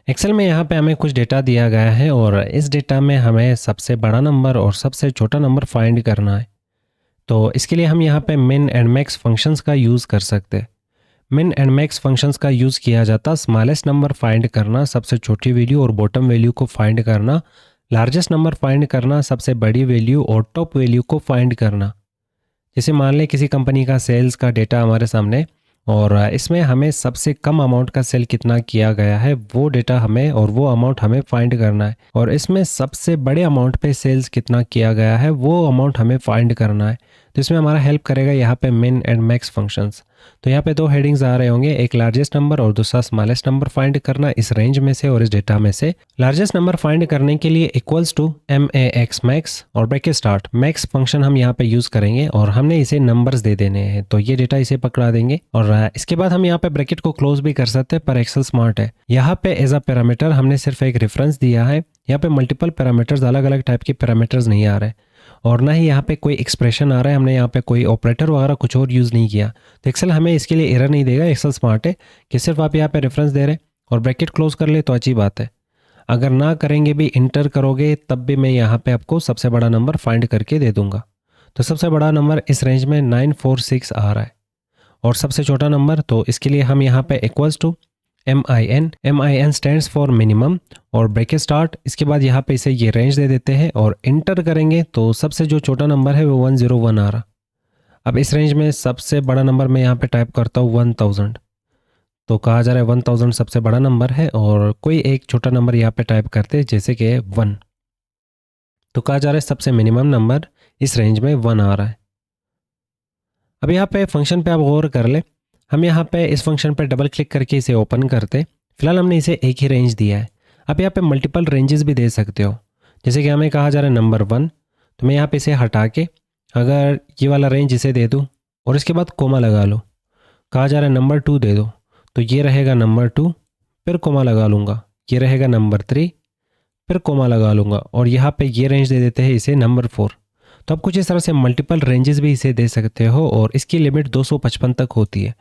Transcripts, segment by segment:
Excel में यहाँ पे हमें कुछ डेटा दिया गया है और इस डेटा में हमें सबसे बड़ा नंबर और सबसे छोटा नंबर फाइंड करना है। तो इसके लिए हम यहाँ पे मिन एंड मैक्स फंक्शंस का यूज़ कर सकते हैं। मिन एंड मैक्स फंक्शंस का यूज़ किया जाता स्मॉलेस्ट नंबर फाइंड करना, सबसे छोटी वैल्यू और बॉटम वैल्यू को फाइंड करना, लार्जेस्ट नंबर फाइंड करना, सबसे बड़ी वैल्यू और टॉप वैल्यू को फाइंड करना। जैसे मान लें किसी कंपनी का सेल्स का डेटा हमारे सामने और इसमें हमें सबसे कम अमाउंट का सेल कितना किया गया है वो डेटा हमें और वो अमाउंट हमें फाइंड करना है, और इसमें सबसे बड़े अमाउंट पे सेल्स कितना किया गया है वो अमाउंट हमें फाइंड करना है। तो इसमें हमारा हेल्प करेगा यहाँ पे मिन एंड मैक्स फंक्शंस। तो यहाँ पे दो हेडिंग्स आ रहे होंगे, एक लार्जेस्ट नंबर और दूसरा स्मॉलेस्ट नंबर फाइंड करना इस रेंज में से और इस डेटा में से। लार्जेस्ट नंबर फाइंड करने के लिए इक्वल्स टू MAX मैक्स और ब्रैकेट स्टार्ट मैक्स फंक्शन हम यहाँ पे यूज करेंगे और हमने इसे नंबर्स दे देने हैं, तो ये डेटा इसे पकड़ा देंगे। और इसके बाद हम यहाँ पे ब्रैकेट को क्लोज भी कर सकते हैं, पर एक्सेल स्मार्ट है। यहाँ पे एज अ पैरामीटर हमने सिर्फ एक रेफरेंस दिया है, यहाँ पे मल्टीपल पैरामीटर्स, अलग अलग टाइप के पैरामीटर्स नहीं आ रहे और ना ही यहाँ पे कोई एक्सप्रेशन आ रहा है। हमने यहाँ पे कोई ऑपरेटर वगैरह कुछ और यूज़ नहीं किया, तो एक्सेल हमें इसके लिए एरर नहीं देगा। एक्सेल स्मार्ट है कि सिर्फ आप यहाँ पे रेफरेंस दे रहे और ब्रैकेट क्लोज कर ले तो अच्छी बात है। अगर ना करेंगे भी, इंटर करोगे तब भी मैं यहाँ पे आपको सबसे बड़ा नंबर फाइंड करके दे दूंगा। तो सबसे बड़ा नंबर इस रेंज में 946 आ रहा है और सबसे छोटा नंबर, तो इसके लिए हम यहाँ पे equals to MIN stands for minimum और ब्रैकेट स्टार्ट। इसके बाद यहाँ पे इसे ये रेंज दे देते हैं और इंटर करेंगे तो सबसे जो छोटा नंबर है वो 101 आ रहा। अब इस रेंज में सबसे बड़ा नंबर मैं यहाँ पे टाइप करता हूँ 1000। तो कहा जा रहा है 1000 सबसे बड़ा नंबर है और कोई एक छोटा नंबर यहाँ पे टाइप करते हैं जैसे कि 1। तो कहा जा रहा है सबसे मिनिमम नंबर इस रेंज में 1 आ रहा है। अब यहाँ पे फंक्शन पे आप गौर कर ले, हम यहाँ पे इस फंक्शन पे डबल क्लिक करके इसे ओपन करते। फिलहाल हमने इसे एक ही रेंज दिया है। आप यहाँ पे मल्टीपल रेंजेस भी दे सकते हो, जैसे कि हमें कहा जा रहा है नंबर 1, तो मैं यहाँ पे इसे हटा के अगर ये वाला रेंज इसे दे दूँ और इसके बाद कोमा लगा लो। कहा जा रहा है नंबर 2 दे दो, तो ये रहेगा नंबर 2, फिर कोमा लगा लूँगा, ये रहेगा नंबर 3, फिर कोमा लगा लूँगा और यहाँ पे ये रेंज दे देते हैं इसे नंबर 4। तो आप कुछ इस तरह से मल्टीपल रेंजेस भी इसे दे सकते हो और इसकी लिमिट 255 तक होती है।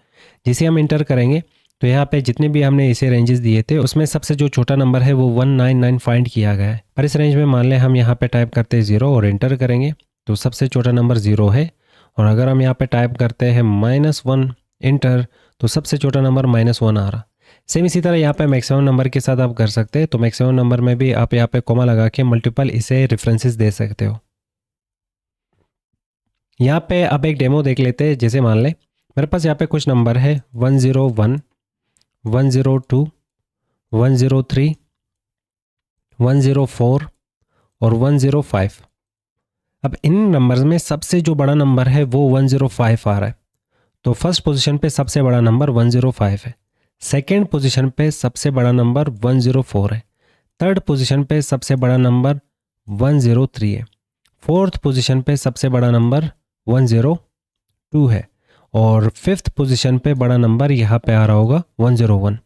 जिसे हम इंटर करेंगे तो यहाँ पे जितने भी हमने इसे रेंजेस दिए थे उसमें सबसे जो छोटा नंबर है वो 199 फाइंड किया गया है। पर इस रेंज में मान लें हम यहाँ पे टाइप करते हैं 0 और इंटर करेंगे तो सबसे छोटा नंबर 0 है। और अगर हम यहाँ पे टाइप करते हैं -1 इंटर तो सबसे छोटा नंबर -1 आ रहा। सेम इसी तरह यहाँ पे मैक्सिमम नंबर के साथ आप कर सकते हैं। तो मैक्सिमम नंबर में भी आप यहाँ पे कोमा लगा के मल्टीपल इसे रेफरेंसेस दे सकते हो। यहाँ पे अब एक डेमो देख लेते हैं। जैसे मान लें मेरे पास यहाँ पे कुछ नंबर है 101, 102, 103, 104 और 105। अब इन नंबर्स में सबसे जो बड़ा नंबर है वो 105 आ रहा है। तो फर्स्ट पोजीशन पे सबसे बड़ा नंबर 105 है, सेकंड पोजीशन पे सबसे बड़ा नंबर 104 है, थर्ड पोजीशन पे सबसे बड़ा नंबर 103 है, फोर्थ पोजीशन पे सबसे बड़ा नंबर 102 है और फिफ्थ पोजीशन पे बड़ा नंबर यहाँ पे आ रहा होगा 101।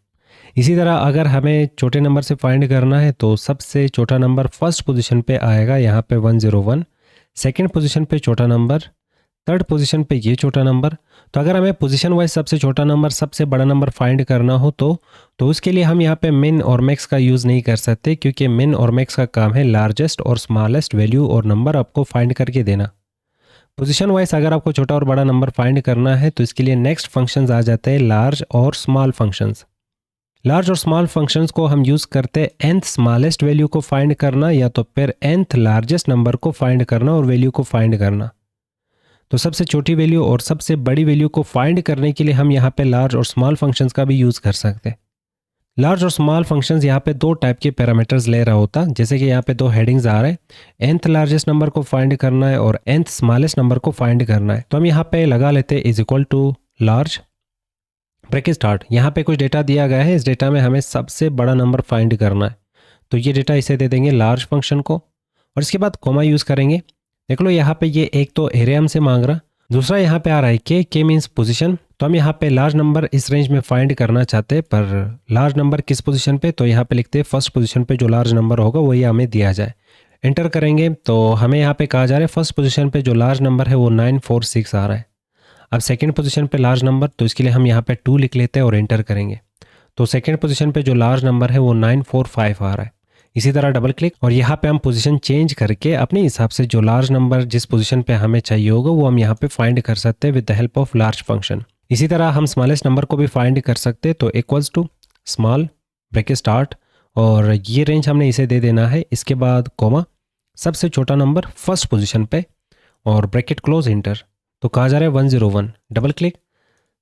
इसी तरह अगर हमें छोटे नंबर से फाइंड करना है तो सबसे छोटा नंबर फर्स्ट पोजीशन पे आएगा यहाँ पे 101, सेकंड पोजीशन पे छोटा नंबर, थर्ड पोजीशन पे ये छोटा नंबर। तो अगर हमें पोजीशन वाइज सबसे छोटा नंबर सबसे बड़ा नंबर फाइंड करना हो तो उसके लिए हम यहाँ पे मिन और मैक्स का यूज़ नहीं कर सकते, क्योंकि मिन और मैक्स का काम है लार्जेस्ट और स्मॉलेस्ट वैल्यू और नंबर आपको फाइंड करके देना। पोजीशन वाइज अगर आपको छोटा और बड़ा नंबर फाइंड करना है तो इसके लिए नेक्स्ट फंक्शंस आ जाते हैं लार्ज और स्मॉल फंक्शंस। लार्ज और स्मॉल फंक्शंस को हम यूज़ करते हैं nth स्मॉलेस्ट वैल्यू को फाइंड करना या तो फिर nth लार्जेस्ट नंबर को फाइंड करना और वैल्यू को फाइंड करना। तो सबसे छोटी वैल्यू और सबसे बड़ी वैल्यू को फाइंड करने के लिए हम यहाँ पे लार्ज और स्मॉल फंक्शंस का भी यूज़ कर सकते हैं। लार्ज और स्मॉल फंक्शंस यहाँ पे दो टाइप के पैरामीटर्स ले रहा होता, जैसे कि यहाँ पे दो हेडिंग्स आ रहे हैं, nth लार्जेस्ट नंबर को फाइंड करना है और nth स्मॉलेस्ट नंबर को फाइंड करना है। तो हम यहाँ पे लगा लेते हैं is equal to large bracket start. यहाँ पे कुछ डेटा दिया गया है, इस डेटा में हमें सबसे बड़ा नंबर फाइंड करना है, तो ये डेटा इसे दे देंगे लार्ज फंक्शन को और इसके बाद कोमा यूज़ करेंगे। देख लो यहाँ पे ये एक तो एरिया हमसे मांग रहा, दूसरा यहाँ पे आ रहा है के मीन्स पोजीशन। तो हम यहाँ पे लार्ज नंबर इस रेंज में फाइंड करना चाहते हैं, पर लार्ज नंबर किस पोजीशन पे, तो यहाँ पे लिखते हैं फर्स्ट पोजीशन पे जो लार्ज नंबर होगा वही हमें दिया जाए। एंटर करेंगे तो हमें यहाँ पे कहा जा रहा है फर्स्ट पोजीशन पे जो लार्ज नंबर है वो 946 आ रहा है। अब सेकंड पोजीशन पे लार्ज नंबर, तो इसके लिए हम यहाँ पे 2 लिख लेते हैं और एंटर करेंगे। तो सेकेंड पोजीशन पे जो लार्ज नंबर है वो 945 आ रहा है। इसी तरह डबल क्लिक और यहाँ पे हम पोजीशन चेंज करके अपने हिसाब से जो लार्ज नंबर जिस पोजीशन पे हमें चाहिए होगा वो हम यहाँ पे फाइंड कर सकते हैं with the help of large function. इसी तरह हम स्मॉलेस्ट नंबर को भी फाइंड कर सकते हैं, तो equals to small bracket start और ये रेंज हमने इसे दे देना है। इसके बाद कोमा सबसे छोटा नंबर फर्स्ट पोजीशन पे और ब्रैकेट क्लोज इंटर, तो कहा जा रहा है 101। डबल क्लिक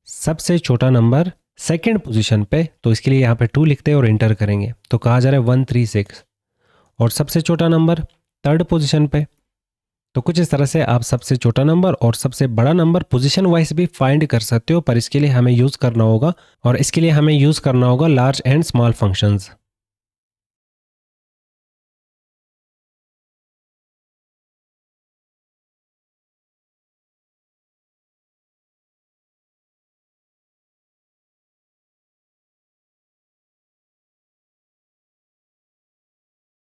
सबसे छोटा नंबर सेकंड पोजीशन पे, तो इसके लिए यहाँ पे 2 लिखते हैं और इंटर करेंगे, तो कहा जा रहा है 136। और सबसे छोटा नंबर थर्ड पोजीशन पे, तो कुछ इस तरह से आप सबसे छोटा नंबर और सबसे बड़ा नंबर पोजीशन वाइज भी फाइंड कर सकते हो, पर इसके लिए हमें यूज़ करना होगा लार्ज एंड स्मॉल फंक्शंस।